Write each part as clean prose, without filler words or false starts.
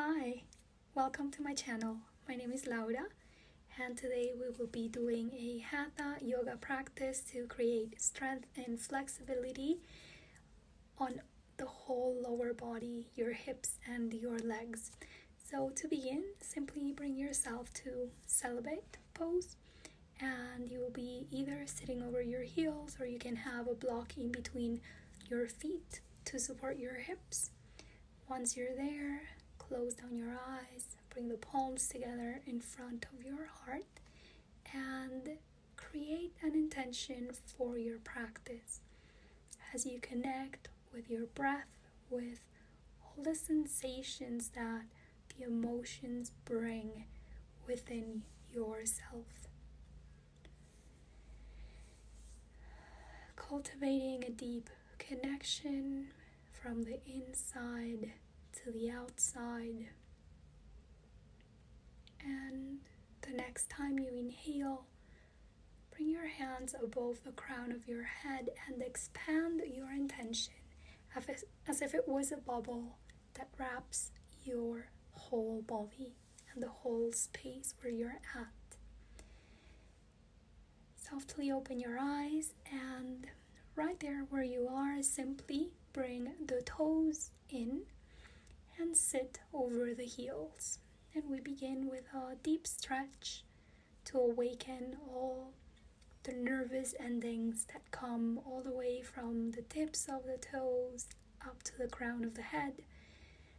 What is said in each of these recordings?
Hi, welcome to my channel. My name is Laura, and today we will be doing a Hatha yoga practice to create strength and flexibility on the whole lower body, your hips and your legs. So to begin, simply bring yourself to celibate pose, and you will be either sitting over your heels or you can have a block in between your feet to support your hips. Once you're there, close down your eyes, bring the palms together in front of your heart, and create an intention for your practice as you connect with your breath, with all the sensations that the emotions bring within yourself. Cultivating a deep connection from the inside to the outside. And the next time you inhale, bring your hands above the crown of your head and expand your intention as if it was a bubble that wraps your whole body and the whole space where you're at. Softly open your eyes, and right there where you are, simply bring the toes in and sit over the heels. And we begin with a deep stretch to awaken all the nervous endings that come all the way from the tips of the toes up to the crown of the head.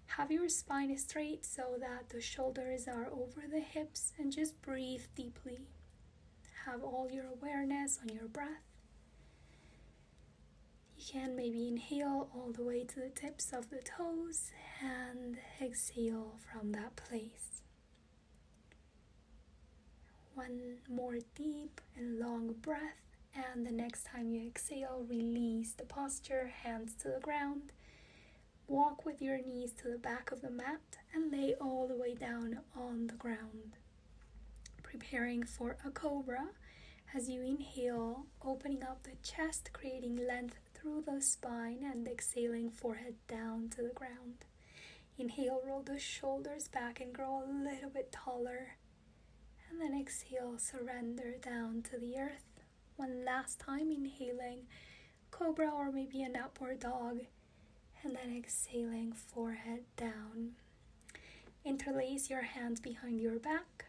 Have your spine straight so that the shoulders are over the hips, and just breathe deeply. Have all your awareness on your breath. You can maybe inhale all the way to the tips of the toes and exhale from that place. One more deep and long breath, and the next time you exhale, release the posture, hands to the ground. Walk with your knees to the back of the mat and lay all the way down on the ground. Preparing for a cobra. As you inhale, opening up the chest, creating length through the spine, and exhaling, forehead down to the ground. Inhale, roll the shoulders back and grow a little bit taller. And then exhale, surrender down to the earth. One last time, inhaling, cobra or maybe an upward dog. And then exhaling, forehead down. Interlace your hands behind your back.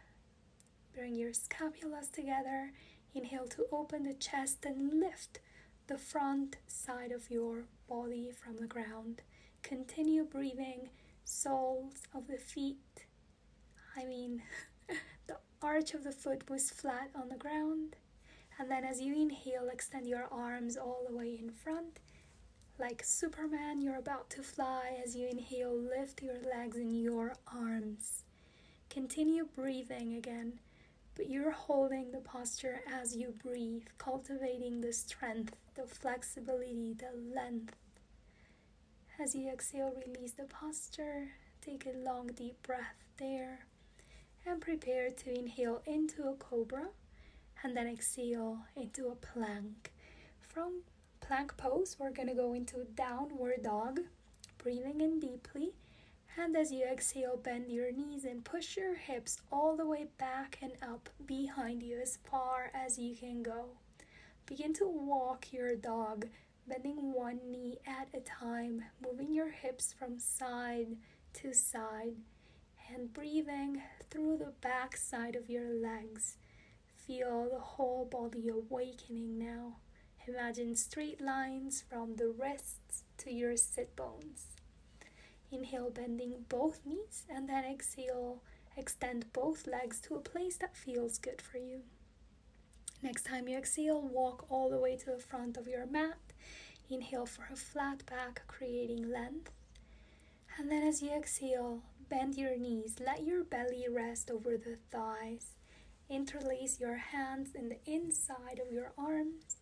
Bring your scapulas together. Inhale to open the chest and lift the front side of your body from the ground. Continue breathing, soles of the feet. The arch of the foot was flat on the ground. And then as you inhale, extend your arms all the way in front. Like Superman, you're about to fly. As you inhale, lift your legs and your arms. Continue breathing again. But you're holding the posture as you breathe, cultivating the strength, the flexibility, the length. As you exhale, release the posture. Take a long, deep breath there. And prepare to inhale into a cobra. And then exhale into a plank. From plank pose, we're going to go into downward dog. Breathing in deeply. And as you exhale, bend your knees and push your hips all the way back and up behind you as far as you can go. Begin to walk your dog, bending one knee at a time, moving your hips from side to side, and breathing through the back side of your legs. Feel the whole body awakening now. Imagine straight lines from the wrists to your sit bones. Inhale, bending both knees, and then exhale, extend both legs to a place that feels good for you. Next time you exhale, walk all the way to the front of your mat. Inhale for a flat back, creating length. And then as you exhale, bend your knees. Let your belly rest over the thighs. Interlace your hands in the inside of your arms,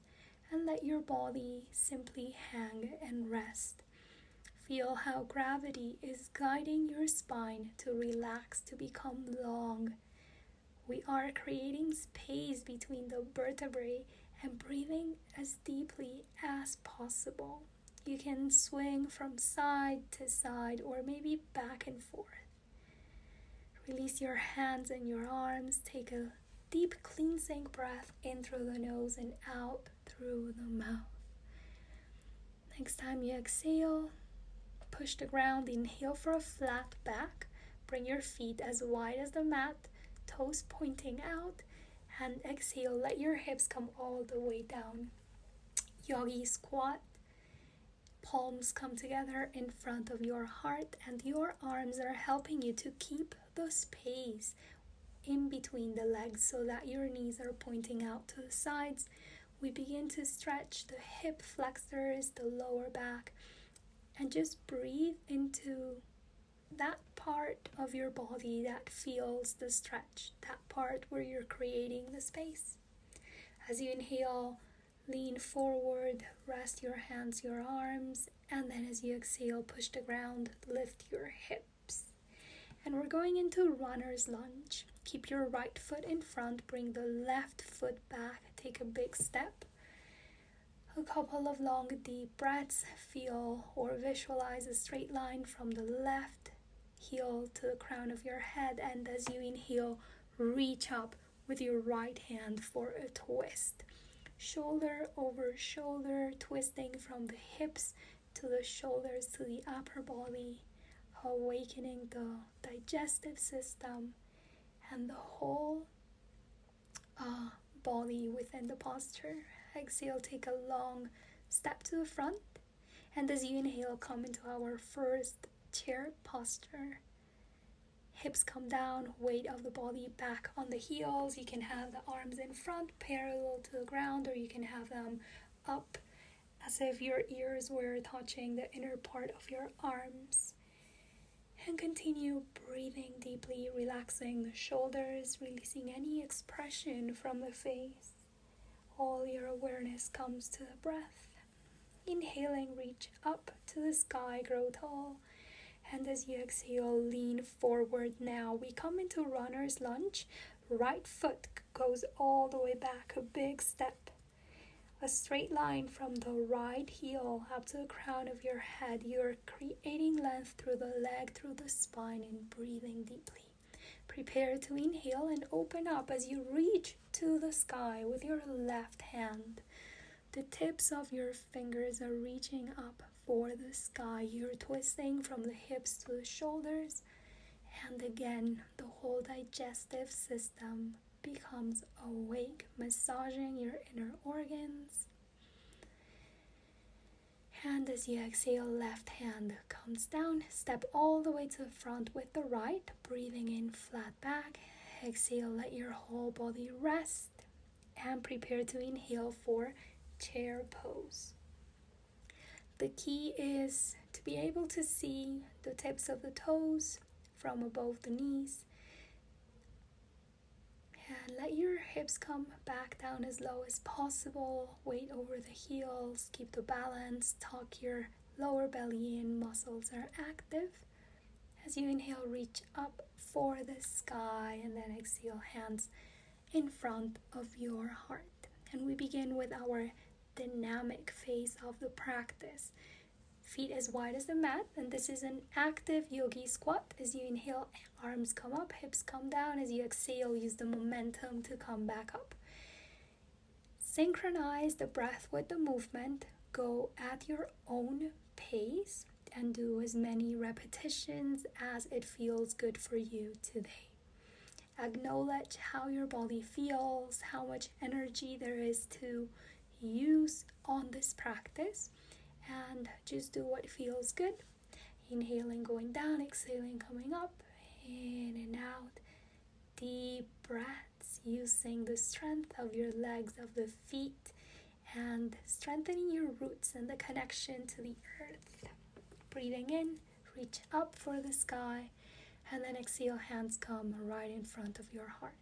and let your body simply hang and rest. Feel how gravity is guiding your spine to relax, to become long. We are creating space between the vertebrae and breathing as deeply as possible. You can swing from side to side or maybe back and forth. Release your hands and your arms. Take a deep cleansing breath in through the nose and out through the mouth. Next time you exhale, push the ground. Inhale for a flat back. Bring your feet as wide as the mat, toes pointing out. And exhale, let your hips come all the way down. Yogi squat. Palms come together in front of your heart, and your arms are helping you to keep the space in between the legs so that your knees are pointing out to the sides. We begin to stretch the hip flexors, the lower back, and just breathe into that part of your body that feels the stretch, that part where you're creating the space. As you inhale, lean forward, rest your hands, your arms, and then as you exhale, push the ground, lift your hips. And we're going into runner's lunge. Keep your right foot in front, bring the left foot back, take a big step. A couple of long deep breaths, feel or visualize a straight line from the left heel to the crown of your head, and as you inhale, reach up with your right hand for a twist. Shoulder over shoulder, twisting from the hips to the shoulders to the upper body, awakening the digestive system and the whole body within the posture. Exhale, take a long step to the front, and as you inhale, come into our first chair posture. Hips come down, weight of the body back on the heels. You can have the arms in front, parallel to the ground, or you can have them up as if your ears were touching the inner part of your arms. And continue breathing deeply, relaxing the shoulders, releasing any expression from the face. All your awareness comes to the breath. Inhaling, reach up to the sky, grow tall. And as you exhale, lean forward now. We come into runner's lunge. Right foot goes all the way back, a big step. A straight line from the right heel up to the crown of your head. You're creating length through the leg, through the spine, and breathing deeply. Prepare to inhale and open up as you reach to the sky with your left hand. The tips of your fingers are reaching up for the sky. You're twisting from the hips to the shoulders. And again, the whole digestive system becomes awake, massaging your inner organs. And as you exhale, left hand comes down. Step all the way to the front with the right, breathing in flat back. Exhale, let your whole body rest. And prepare to inhale for chair pose. The key is to be able to see the tips of the toes from above the knees. And let your hips come back down as low as possible. Weight over the heels. Keep the balance. Tuck your lower belly in. Muscles are active. As you inhale, reach up for the sky. And then exhale, hands in front of your heart. And we begin with our dynamic phase of the practice. Feet as wide as the mat, and this is an active yogi squat. As you inhale, arms come up, hips come down. As you exhale, use the momentum to come back up. Synchronize the breath with the movement. Go at your own pace and do as many repetitions as it feels good for you today. Acknowledge how your body feels, how much energy there is to use on this practice, and just do what feels good. Inhaling, going down, exhaling, coming up, in and out. Deep breaths, using the strength of your legs, of the feet, and strengthening your roots and the connection to the earth. Breathing in, reach up for the sky, and then exhale, hands come right in front of your heart.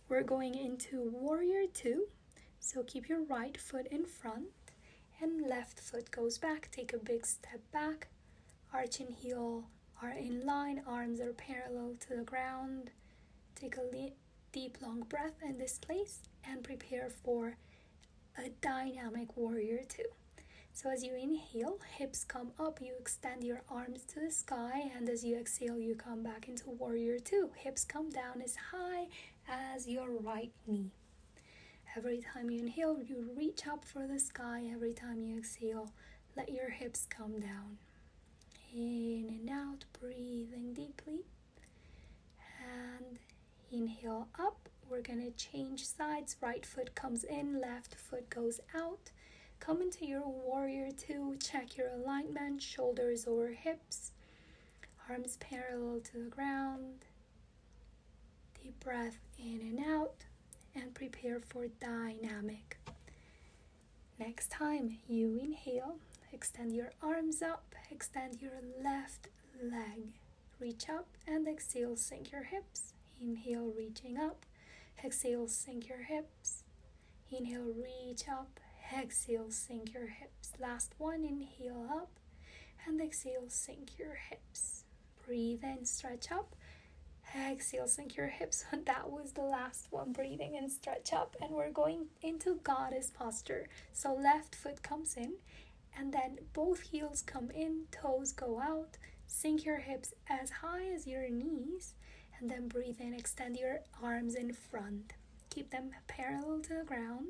We're going into warrior 2. So keep your right foot in front and left foot goes back. Take a big step back. Arch and heel are in line. Arms are parallel to the ground. Take a deep, long breath in this place and prepare for a dynamic warrior 2. So as you inhale, hips come up, you extend your arms to the sky, and as you exhale, you come back into warrior two. Hips come down as high as your right knee. Every time you inhale, you reach up for the sky. Every time you exhale, let your hips come down. In and out, breathing deeply. And inhale up. We're going to change sides. Right foot comes in, left foot goes out. Come into your warrior two. Check your alignment, shoulders over hips, arms parallel to the ground. Deep breath in and out, and prepare for dynamic. Next time you inhale, extend your arms up, extend your left leg. Reach up and exhale, sink your hips. Inhale, reaching up. Exhale, sink your hips. Inhale, reach up. Exhale, sink your hips. Last one, inhale up and exhale, sink your hips. Breathe in, stretch up. Exhale, sink your hips. That was the last one. Breathing in, stretch up, and we're going into goddess posture. So left foot comes in, and then both heels come in, toes go out. Sink your hips as high as your knees, and then breathe in, extend your arms in front. Keep them parallel to the ground.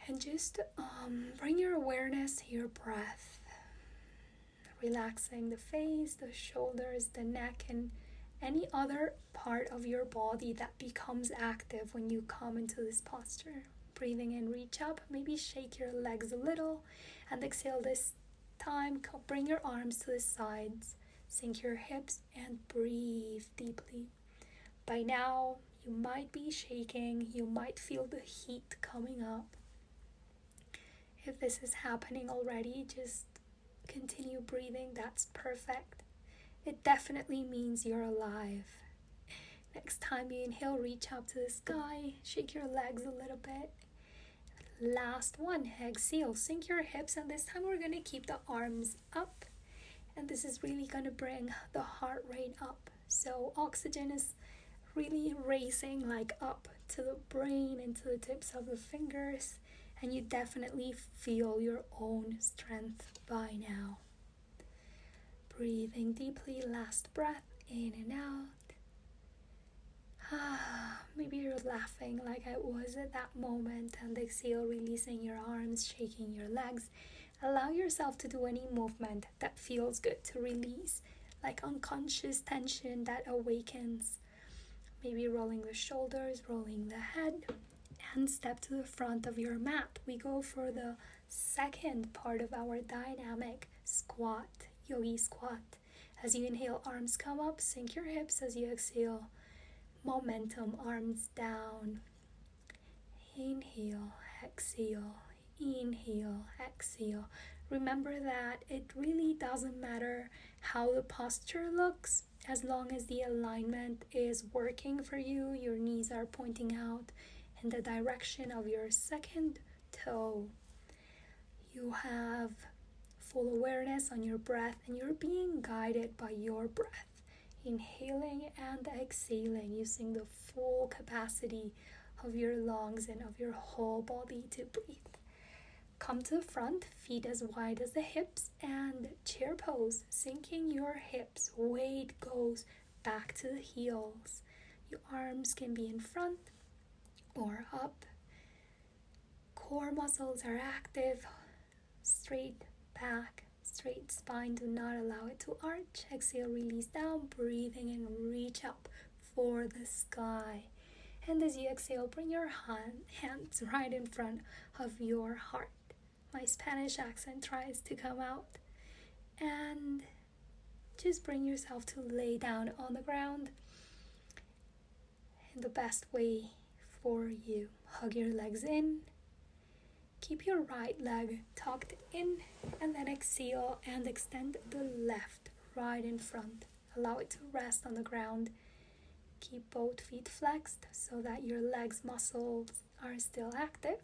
And just bring your awareness to your breath. Relaxing the face, the shoulders, the neck, and any other part of your body that becomes active when you come into this posture. Breathing in, reach up, maybe shake your legs a little, and exhale this time. Bring your arms to the sides, sink your hips, and breathe deeply. By now, you might be shaking, you might feel the heat coming up. If this is happening already, just continue breathing. That's perfect. It definitely means you're alive. Next time you inhale, reach up to the sky, shake your legs a little bit. Last one, exhale, sink your hips, and this time we're going to keep the arms up, and this is really going to bring the heart rate up. So oxygen is really racing like up to the brain and to the tips of the fingers, and you definitely feel your own strength by now. Breathing deeply, last breath, in and out. Maybe you're laughing like I was at that moment, and exhale, releasing your arms, shaking your legs. Allow yourself to do any movement that feels good to release, like unconscious tension that awakens. Maybe rolling the shoulders, rolling the head, and step to the front of your mat. We go for the second part of our dynamic squat, yogi squat. As you inhale, arms come up, sink your hips. As you exhale, momentum, arms down. Inhale, exhale, inhale, exhale. Remember that it really doesn't matter how the posture looks, as long as the alignment is working for you. Your knees are pointing out in the direction of your second toe. You have full awareness on your breath, and you're being guided by your breath. Inhaling and exhaling, using the full capacity of your lungs and of your whole body to breathe. Come to the front, feet as wide as the hips, and chair pose, sinking your hips. Weight goes back to the heels. Your arms can be in front or up. Core muscles are active. Straight back, straight spine. Do not allow it to arch. Exhale, release down, breathing and reach up for the sky. And as you exhale, bring your hands right in front of your heart. My Spanish accent tries to come out. And just bring yourself to lay down on the ground in the best way for you. Hug your legs in. Keep your right leg tucked in, and then exhale and extend the left right in front. Allow it to rest on the ground. Keep both feet flexed so that your legs muscles are still active.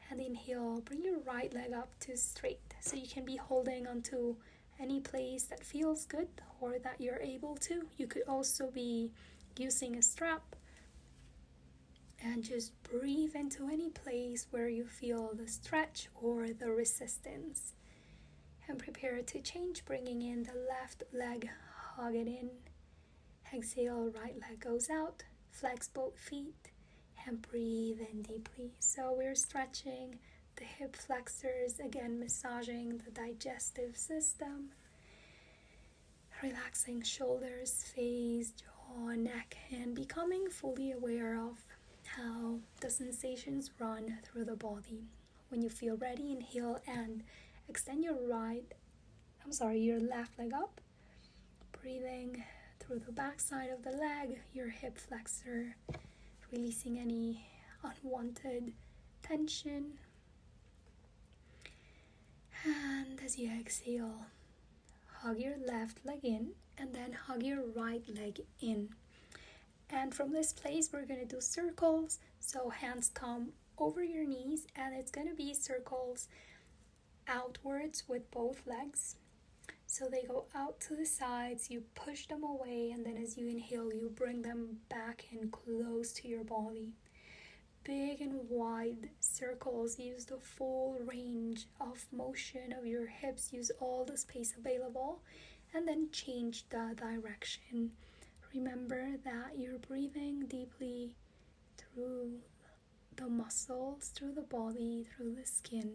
And inhale, bring your right leg up to straight, so you can be holding onto any place that feels good or that you're able to. You could also be using a strap. And just breathe into any place where you feel the stretch or the resistance. And prepare to change, bringing in the left leg, hug it in. Exhale, right leg goes out, flex both feet, and breathe in deeply. So we're stretching the hip flexors, again massaging the digestive system, relaxing shoulders, face, jaw, neck, and becoming fully aware of how the sensations run through the body. When you feel ready, inhale and extend your your left leg up, breathing through the back side of the leg, your hip flexor, releasing any unwanted tension. And as you exhale, hug your left leg in and then hug your right leg in. And from this place, we're going to do circles. So hands come over your knees, and it's going to be circles outwards with both legs. So they go out to the sides, you push them away, and then as you inhale, you bring them back in close to your body. Big and wide circles, use the full range of motion of your hips, use all the space available, and then change the direction. Remember that you're breathing deeply through the muscles, through the body, through the skin.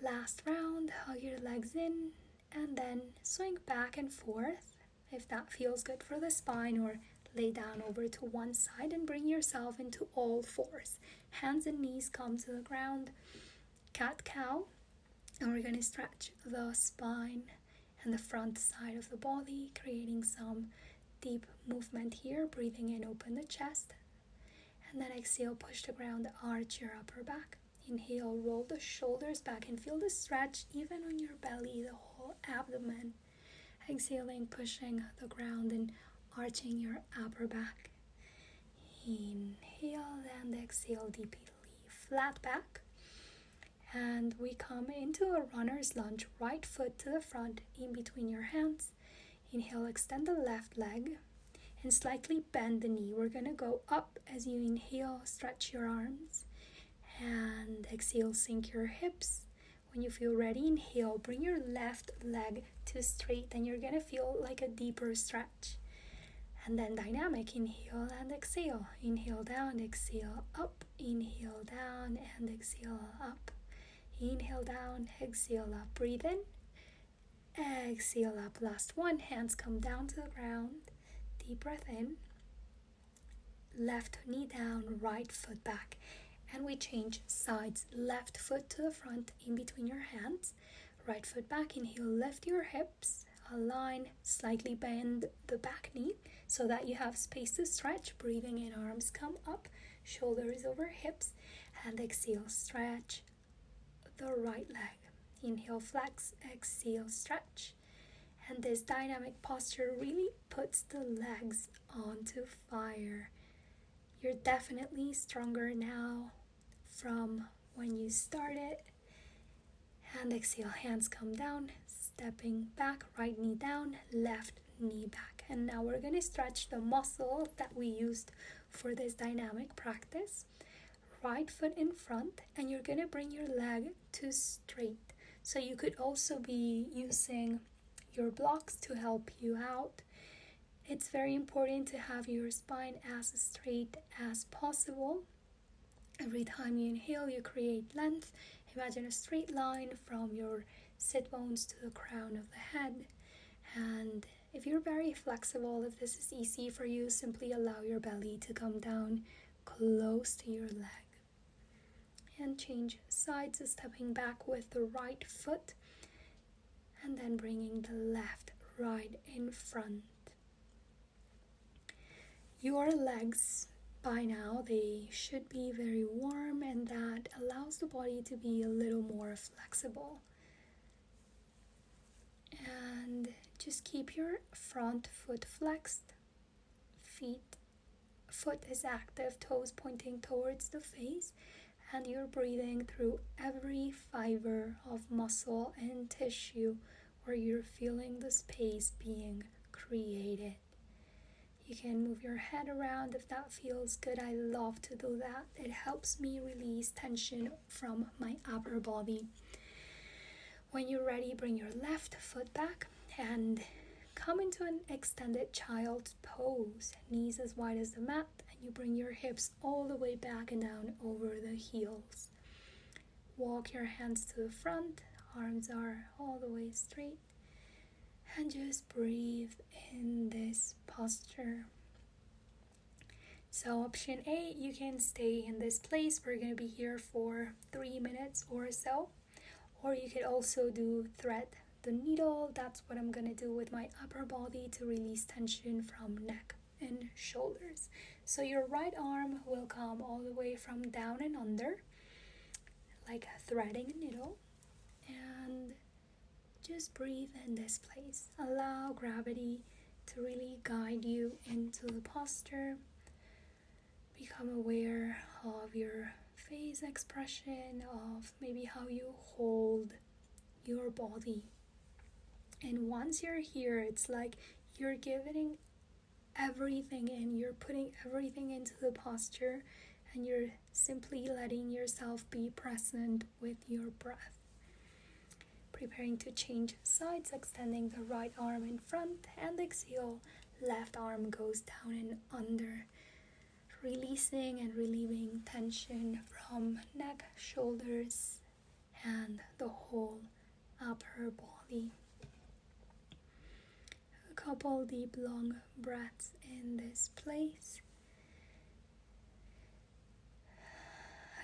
Last round, hug your legs in and then swing back and forth if that feels good for the spine, or lay down over to one side and bring yourself into all fours. Hands and knees come to the ground. Cat-cow, and we're going to stretch the spine and the front side of the body, creating some deep movement here. Breathing in, open the chest, and then exhale, push the ground, arch your upper back. Inhale, roll the shoulders back and feel the stretch even on your belly, the whole abdomen. Exhaling, pushing the ground and arching your upper back. Inhale and exhale deeply, flat back. And we come into a runner's lunge, right foot to the front, in between your hands. Inhale, extend the left leg and slightly bend the knee. We're going to go up as you inhale, stretch your arms. And exhale, sink your hips. When you feel ready, inhale, bring your left leg to straight, and you're going to feel like a deeper stretch. And then dynamic, inhale and exhale. Inhale down, exhale up. Inhale down and exhale up. Inhale down, exhale up. Breathe in, exhale up. Last one, hands come down to the ground. Deep breath in. Left knee down, right foot back. And we change sides. Left foot to the front, in between your hands. Right foot back, inhale, lift your hips. Align, slightly bend the back knee so that you have space to stretch. Breathing in, arms come up, shoulders over hips. And exhale, stretch the right leg. Inhale, flex, exhale, stretch. And this dynamic posture really puts the legs onto fire. You're definitely stronger now from when you started. And exhale, hands come down, stepping back, right knee down, left knee back. And now we're going to stretch the muscle that we used for this dynamic practice. Right foot in front, and you're going to bring your leg to straight. So you could also be using your blocks to help you out. It's very important to have your spine as straight as possible. Every time you inhale, you create length. Imagine a straight line from your sit bones to the crown of the head. And if you're very flexible, if this is easy for you, simply allow your belly to come down close to your leg. And change sides, stepping back with the right foot, and then bringing the left right in front. Your legs, by now, they should be very warm, and that allows the body to be a little more flexible. And just keep your front foot flexed, foot is active, toes pointing towards the face, and you're breathing through every fiber of muscle and tissue where you're feeling the space being created. You can move your head around if that feels good. I love to do that. It helps me release tension from my upper body. When you're ready, bring your left foot back and come into an extended child's pose. Knees as wide as the mat, and you bring your hips all the way back and down over the heels. Walk your hands to the front, arms are all the way straight, and just breathe in this posture. So option A, you can stay in this place. We're going to be here for 3 minutes or so. Or you could also do thread the needle. That's what I'm going to do with my upper body to release tension from neck and shoulders. So your right arm will come all the way from down and under, like threading a needle. And just breathe in this place. Allow gravity to really guide you into the posture. Become aware of your face expression, of maybe how you hold your body. And once you're here, it's like you're giving everything in, you're putting everything into the posture, and you're simply letting yourself be present with your breath. Preparing to change sides, extending the right arm in front, and exhale, left arm goes down and under. Releasing and relieving tension from neck, shoulders, and the whole upper body. A couple deep, long breaths in this place.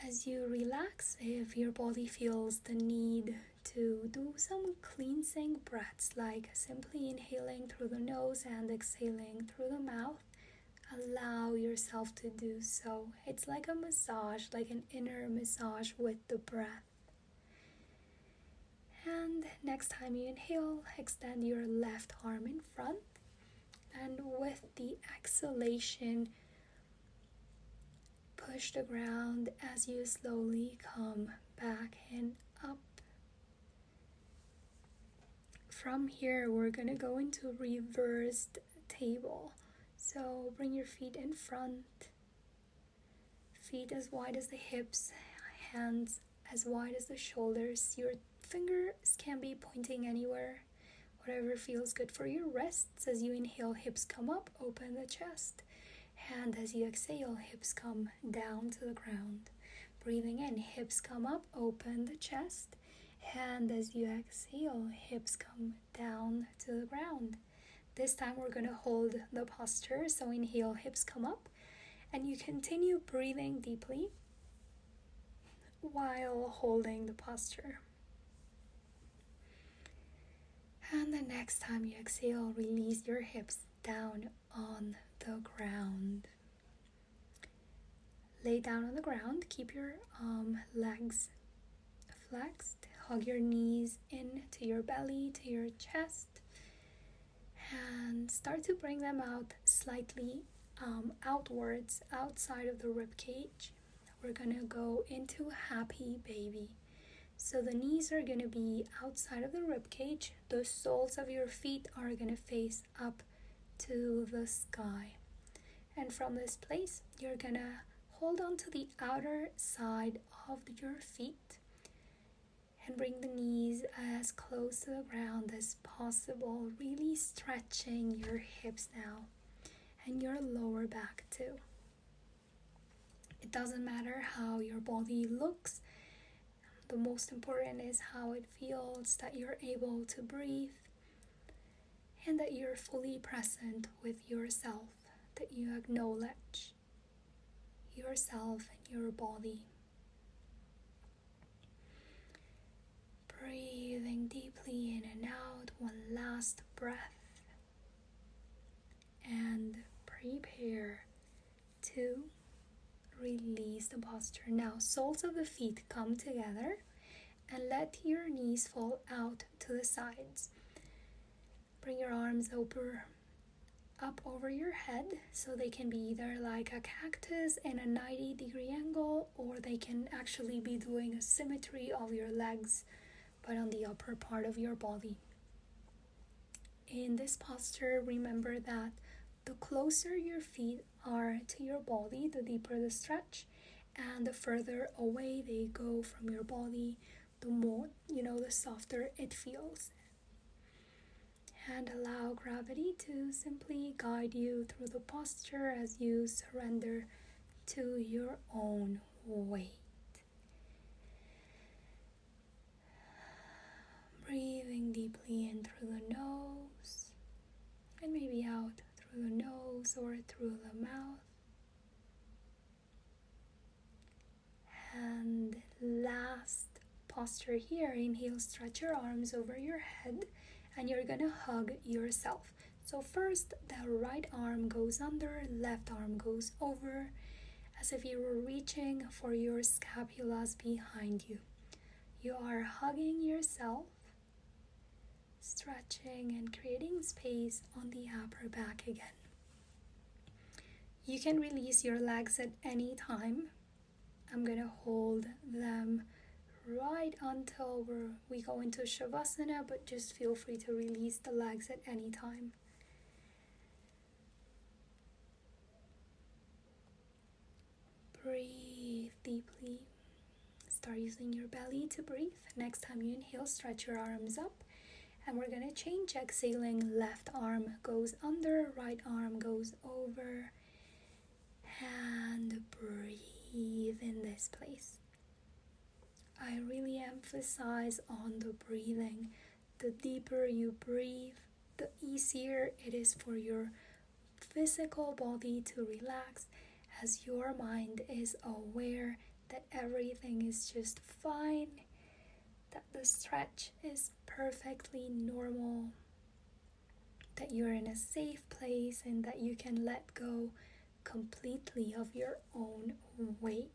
As you relax, if your body feels the need to do some cleansing breaths, like simply inhaling through the nose and exhaling through the mouth, allow yourself to do so. It's like a massage, like an inner massage with the breath. And next time you inhale, extend your left arm in front. And with the exhalation, push the ground as you slowly come back and up. From here, we're going to go into reversed table. So bring your feet in front, feet as wide as the hips, hands as wide as the shoulders. Your fingers can be pointing anywhere, whatever feels good for your wrists. As you inhale, hips come up, open the chest. And as you exhale, hips come down to the ground. Breathing in, hips come up, open the chest. And as you exhale, hips come down to the ground. This time we're going to hold the posture, so inhale, hips come up, and you continue breathing deeply while holding the posture. And the next time you exhale, release your hips down on the ground. Lay down on the ground, keep your legs flexed, hug your knees into your belly, to your chest. And start to bring them out slightly outwards, outside of the rib cage. We're gonna go into happy baby. So the knees are gonna be outside of the rib cage. The soles of your feet are gonna face up to the sky. And from this place, you're gonna hold on to the outer side of your feet and bring the knees as close to the ground as possible, really stretching your hips now and your lower back too. It doesn't matter how your body looks. The most important is how it feels, that you're able to breathe and that you're fully present with yourself, that you acknowledge yourself and your body. Breathing deeply in and out, one last breath, and prepare to release the posture. Now, soles of the feet come together and let your knees fall out to the sides. Bring your arms up over your head, so they can be either like a cactus in a 90-degree angle, or they can actually be doing a symmetry of your legs, but on the upper part of your body. In this posture, remember that The closer your feet are to your body, the deeper the stretch, and the further away they go from your body, the more, the softer it feels. And allow gravity to simply guide you through the posture as you surrender to your own weight. Breathing deeply in through the nose and maybe out through the nose or through the mouth. And last posture here, inhale, stretch your arms over your head and you're gonna hug yourself. So first the right arm goes under, left arm goes over, as if you were reaching for your scapulas behind you. You are hugging yourself, stretching and creating space on the upper back again. You can release your legs at any time. I'm gonna hold them right until we go into Shavasana, but just feel free to release the legs at any time. Breathe deeply. Start using your belly to breathe. Next time you inhale, stretch your arms up. And we're gonna change, exhaling, left arm goes under, right arm goes over. And breathe in this place. I really emphasize on the breathing. The deeper you breathe, the easier it is for your physical body to relax, as your mind is aware that everything is just fine, that the stretch is perfectly normal, that you're in a safe place, and that you can let go completely of your own weight.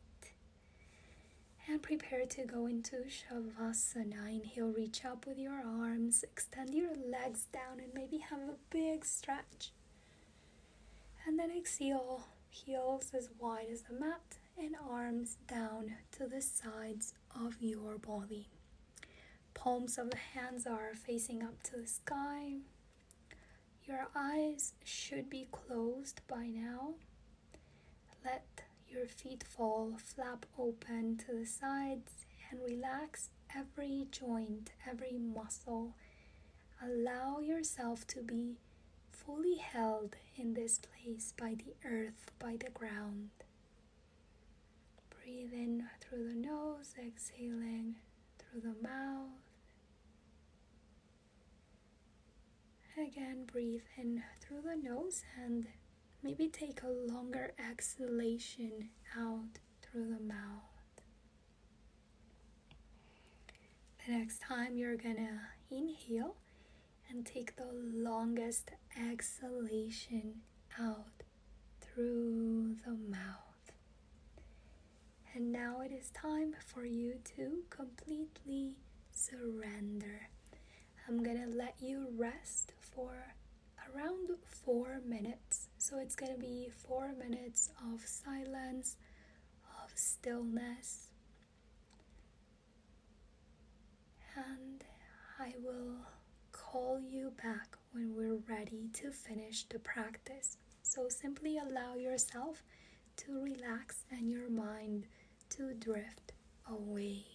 And prepare to go into Shavasana. Inhale, reach up with your arms, extend your legs down and maybe have a big stretch. And then exhale, heels as wide as the mat and arms down to the sides of your body. Palms of the hands are facing up to the sky. Your eyes should be closed by now. Let your feet fall, flap open to the sides, and relax every joint, every muscle. Allow yourself to be fully held in this place by the earth, by the ground. Breathe in through the nose, exhaling through the mouth. Again, breathe in through the nose and maybe take a longer exhalation out through the mouth. The next time you're gonna inhale and take the longest exhalation out through the mouth. And now it is time for you to completely surrender. I'm gonna let you rest for around 4 minutes. So it's gonna be 4 minutes of silence, of stillness. And I will call you back when we're ready to finish the practice. So simply allow yourself to relax and your mind to drift away.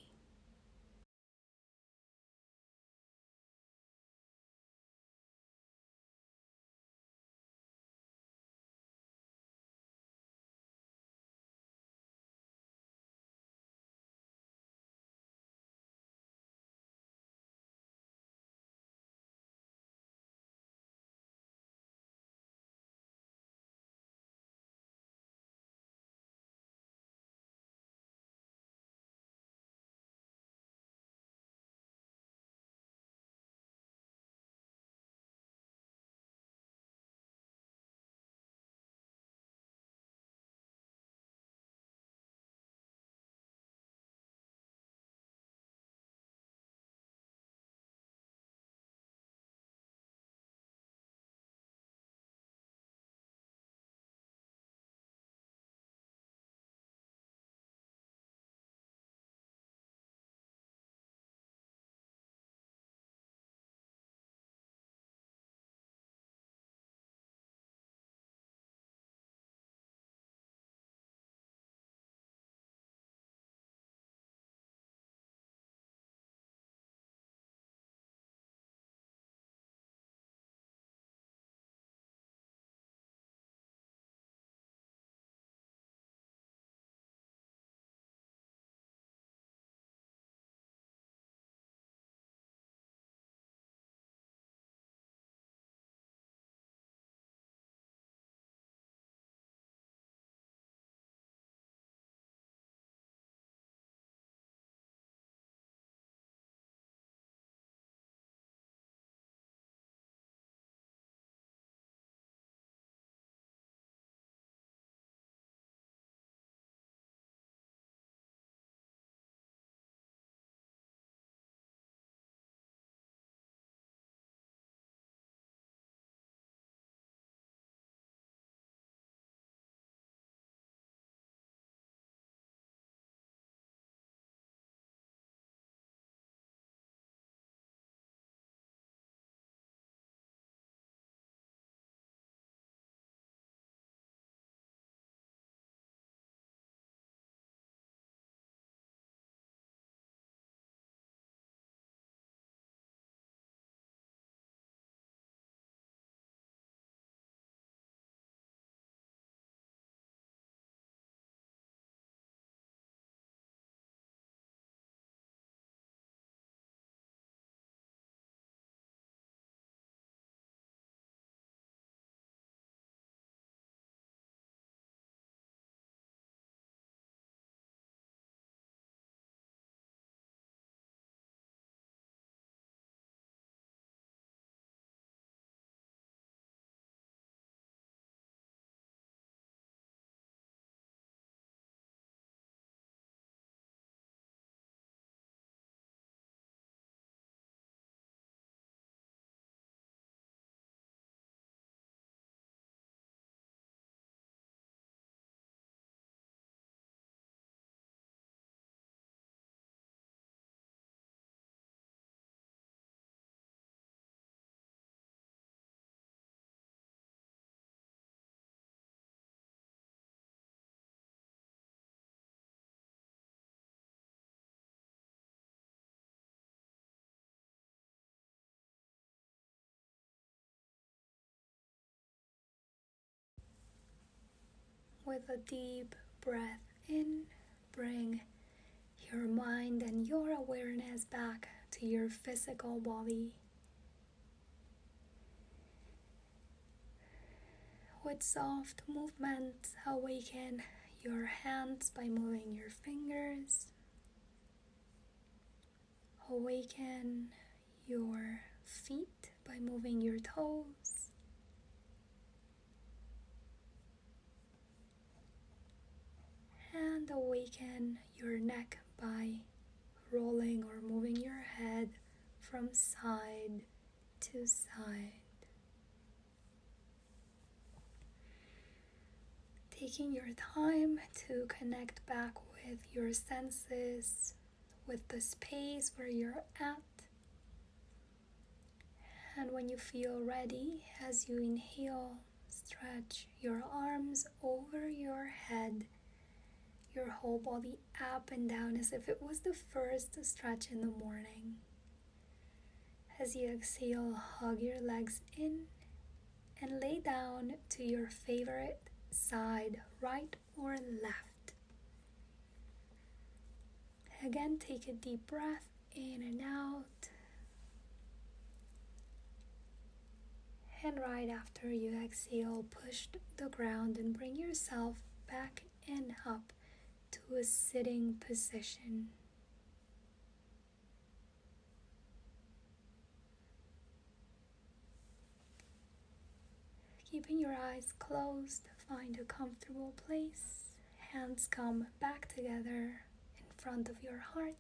with a deep breath in, bring your mind and your awareness back to your physical body. With soft movements, awaken your hands by moving your fingers. Awaken your feet by moving your toes. And awaken your neck by rolling or moving your head from side to side. Taking your time to connect back with your senses, with the space where you're at. And when you feel ready, as you inhale, stretch your arms over your head, your whole body up and down as if it was the first stretch in the morning. As you exhale, hug your legs in and lay down to your favorite side, right or left. Again, take a deep breath in and out. And right after you exhale, push the ground and bring yourself back and up to a sitting position. Keeping your eyes closed, find a comfortable place. Hands come back together in front of your heart,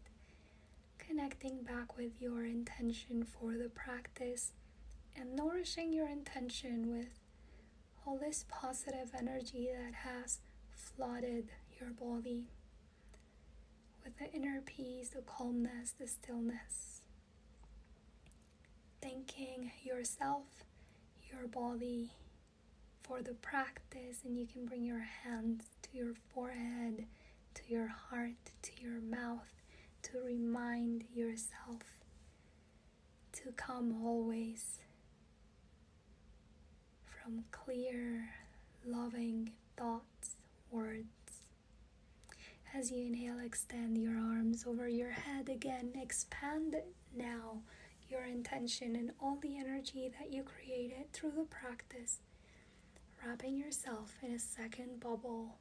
connecting back with your intention for the practice and nourishing your intention with all this positive energy that has flooded your body with the inner peace, the calmness, the stillness. Thanking yourself, your body, for the practice, and you can bring your hands to your forehead, to your heart, to your mouth to remind yourself to come always from clear, loving thoughts, words. As you inhale, extend your arms over your head again. Expand now your intention and all the energy that you created through the practice, wrapping yourself in a second bubble.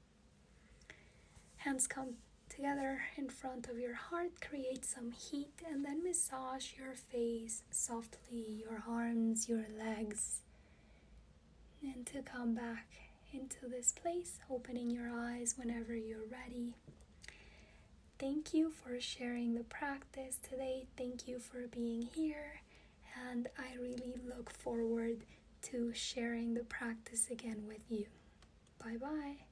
Hands come together in front of your heart, create some heat, and then massage your face softly, your arms, your legs. And to come back into this place, opening your eyes whenever you're ready. Thank you for sharing the practice today. Thank you for being here. And I really look forward to sharing the practice again with you. Bye-bye.